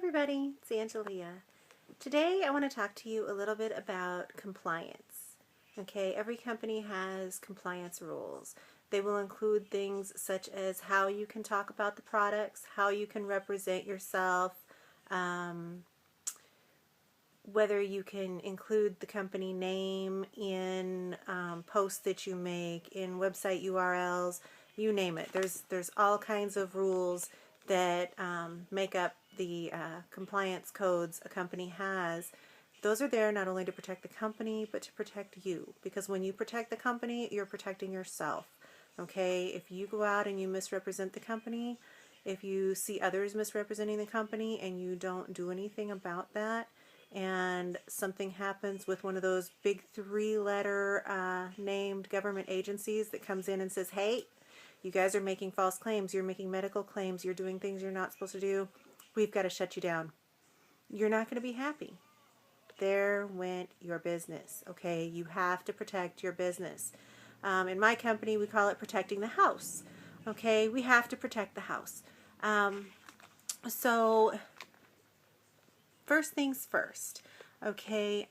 everybody, it's Angelia. Today I want to talk to you a little bit about compliance. Okay, every company has compliance rules. They will include things such as how you can talk about the products, how you can represent yourself, whether you can include the company name in posts that you make, in website URLs, you name it. There's all kinds of rules that make up the compliance codes a company has. Those are there not only to protect the company, but to protect you. Because when you protect the company, you're protecting yourself. Okay, if you go out and you misrepresent the company, if you see others misrepresenting the company and you don't do anything about that, and something happens with one of those big 3-letter named government agencies that comes in and says, hey, you guys are making false claims, you're making medical claims, you're doing things you're not supposed to do, we've got to shut you down. You're not going to be happy. There went your business. Okay, you have to protect your business. In my company, we call it protecting the house. Okay, we have to protect the house. So first things first. Okay,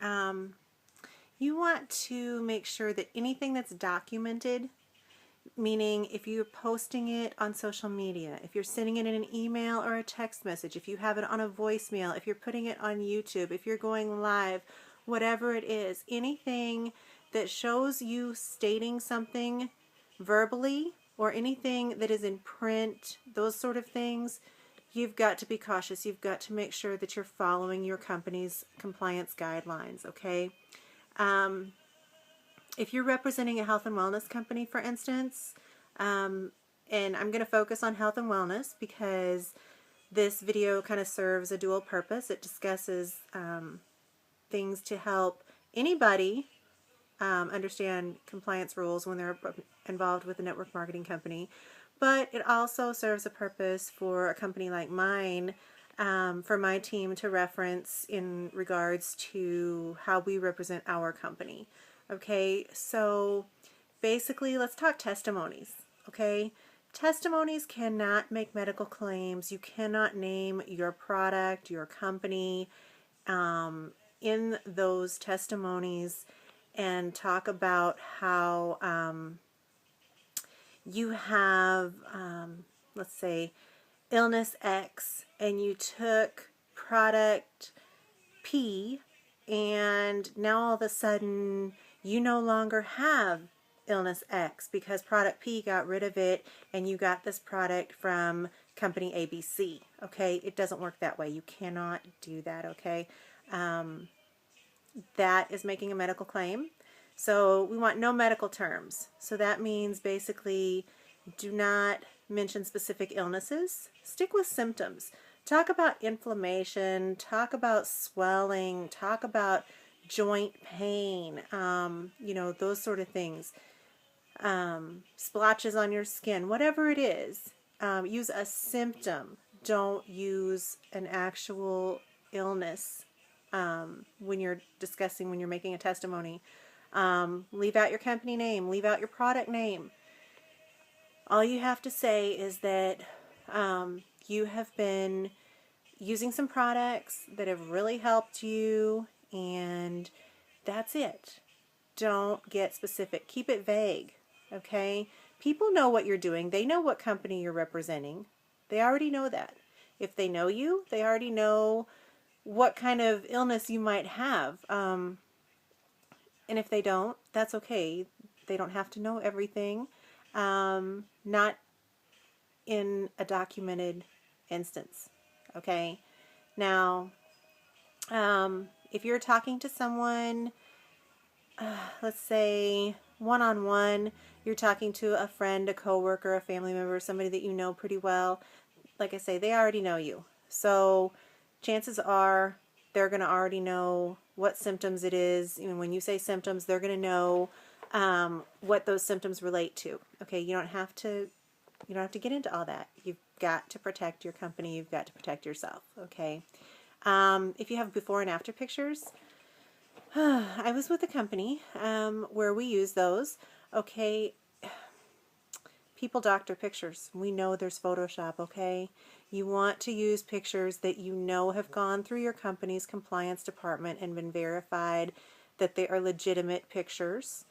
you want to make sure that anything that's documented, meaning if you're posting it on social media, if you're sending it in an email or a text message, if you have it on a voicemail, if you're putting it on YouTube, if you're going live, whatever it is, anything that shows you stating something verbally or anything that is in print, those sort of things, you've got to be cautious. You've got to make sure that you're following your company's compliance guidelines, okay? If you're representing a health and wellness company, for instance, and I'm going to focus on health and wellness because this video kind of serves a dual purpose. It discusses things to help anybody understand compliance rules when they're involved with a network marketing company, but it also serves a purpose for a company like mine, for my team to reference in regards to how we represent our company. Okay, so basically let's talk testimonies. Okay, testimonies cannot make medical claims. You cannot name your product, your company in those testimonies and talk about how you have, let's say, illness X, and you took product P, and now all of a sudden you no longer have illness X because product P got rid of it and you got this product from company ABC. Okay, it doesn't work that way. You cannot do that. Okay, that is making a medical claim. So we want no medical terms. So that means basically do not mention specific illnesses. Stick with symptoms. Talk about inflammation, talk about swelling, talk about joint pain, you know, those sort of things. Splotches on your skin, whatever it is. Use a symptom. Don't use an actual illness when you're discussing, when you're making a testimony. Leave out your company name, leave out your product name. All you have to say is that you have been using some products that have really helped you, and that's it. Don't get specific. Keep it vague, okay? People know what you're doing. They know what company you're representing. They already know that. If they know you, they already know what kind of illness you might have. And if they don't, that's okay. They don't have to know everything. Not in a documented instance. Okay? Now, if you're talking to someone, let's say one-on-one, you're talking to a friend, a coworker, a family member, somebody that you know pretty well, like I say, they already know you. So chances are they're going to already know what symptoms it is. You know, when you say symptoms, they're going to know what those symptoms relate to. Okay, you don't have to get into all that. You've got to protect your company. You've got to protect yourself. Okay. If you have before and after pictures, I was with a company where we use those. Okay, people doctor pictures. We know there's Photoshop. Okay, You want to use pictures that you know have gone through your company's compliance department and been verified that they are legitimate pictures.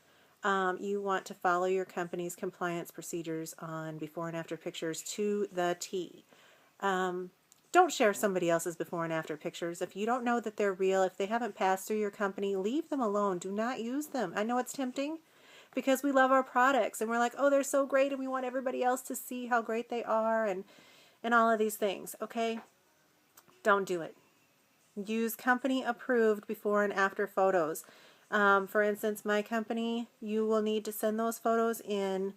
You want to follow your company's compliance procedures on before and after pictures to the T. Don't share somebody else's before and after pictures. If you don't know that they're real, if they haven't passed through your company, leave them alone. Do not use them. I know it's tempting because we love our products and we're like, oh, they're so great and we want everybody else to see how great they are and all of these things, okay? Don't do it. Use company approved before and after photos. For instance, my company, you will need to send those photos in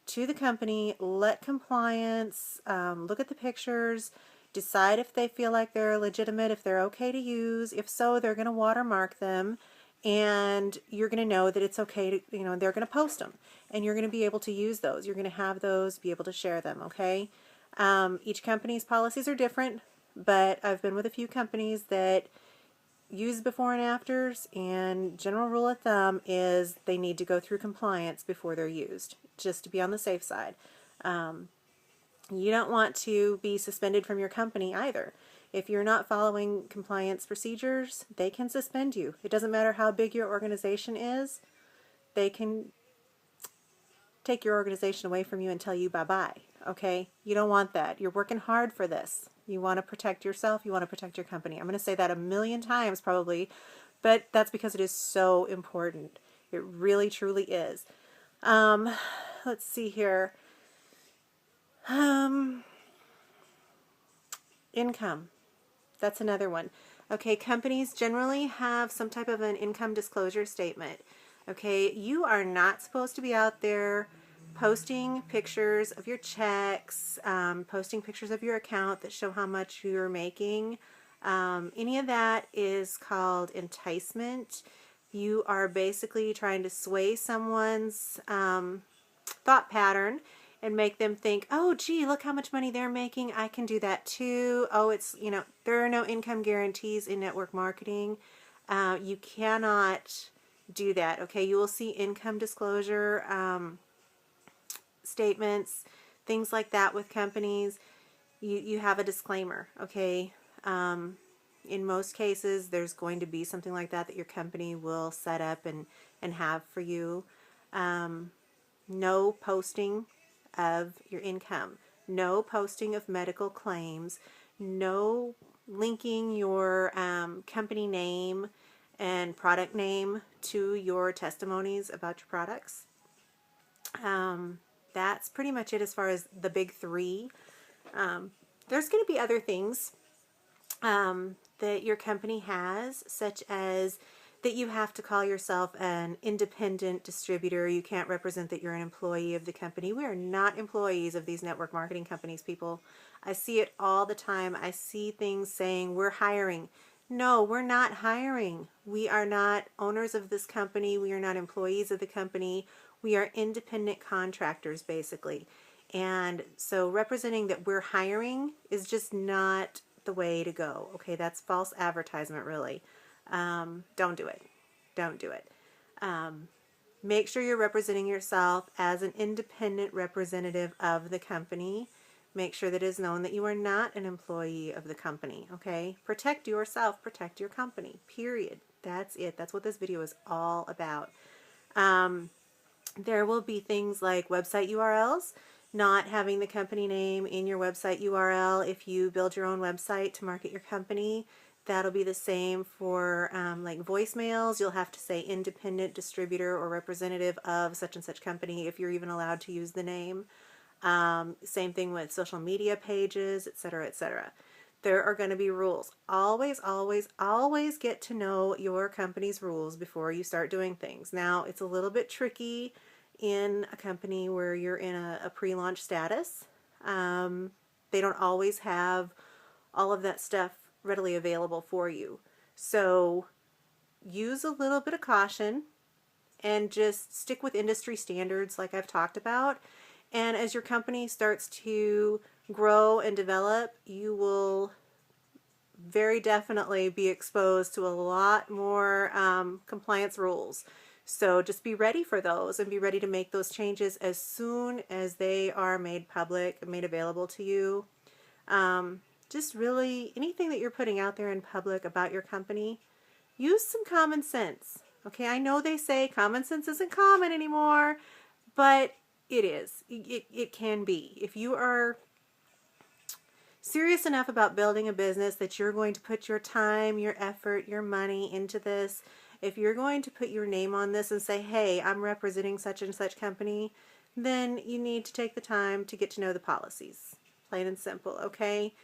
to the company, let compliance look at the pictures, decide if they feel like they're legitimate, if they're okay to use. If so, they're going to watermark them, and you're going to know that it's okay to, they're going to post them, and you're going to be able to use those. You're going to have those, be able to share them, okay? Each company's policies are different, but I've been with a few companies that use before and afters, and general rule of thumb is they need to go through compliance before they're used, just to be on the safe side. You don't want to be suspended from your company either. If you're not following compliance procedures, they can suspend you. It doesn't matter how big your organization is. They can take your organization away from you and tell you bye-bye, okay? You don't want that. You're working hard for this. You want to protect yourself. You want to protect your company. I'm going to say that a million times probably, but that's because it is so important. It really, truly is. Let's see here. Income. That's another one. Okay, companies generally have some type of an income disclosure statement. Okay, you are not supposed to be out there posting pictures of your checks, posting pictures of your account that show how much you're making. Any of that is called enticement. You are basically trying to sway someone's thought pattern and make them think, oh, gee, look how much money they're making. I can do that too. Oh, it's, there are no income guarantees in network marketing. You cannot do that, okay? You will see income disclosure statements, things like that with companies. You have a disclaimer, okay? In most cases, there's going to be something like that your company will set up and have for you. No posting of your income, no posting of medical claims, no linking your company name and product name to your testimonies about your products. That's pretty much it as far as the big three. There's going to be other things that your company has, such as that you have to call yourself an independent distributor. You can't represent that you're an employee of the company. We are not employees of these network marketing companies, people. I see it all the time. I see things saying, we're hiring. No, we're not hiring. We are not owners of this company. We are not employees of the company. We are independent contractors, basically. And so representing that we're hiring is just not the way to go. Okay, that's false advertisement, really. Don't do it. Don't do it. Make sure you're representing yourself as an independent representative of the company. Make sure that it is known that you are not an employee of the company, okay? Protect yourself, protect your company, period. That's it. That's what this video is all about. There will be things like website URLs, not having the company name in your website URL. If you build your own website to market your company, that'll be the same for like voicemails. You'll have to say independent distributor or representative of such and such company if you're even allowed to use the name. Same thing with social media pages, etc., etc. There are going to be rules. Always, always, always get to know your company's rules before you start doing things. Now, it's a little bit tricky in a company where you're in a pre-launch status. They don't always have all of that stuff readily available for you. So use a little bit of caution and just stick with industry standards like I've talked about. And as your company starts to grow and develop, you will very definitely be exposed to a lot more compliance rules. So just be ready for those and be ready to make those changes as soon as they are made public, made available to you. Just really anything that you're putting out there in public about your company, use some common sense. Okay, I know they say common sense isn't common anymore, but it is. It can be. If you are serious enough about building a business that you're going to put your time, your effort, your money into this, if you're going to put your name on this and say, hey, I'm representing such and such company, then you need to take the time to get to know the policies. Plain and simple, okay?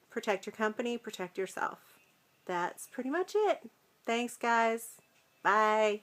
Protect your company, protect yourself. That's pretty much it. Thanks, guys. Bye.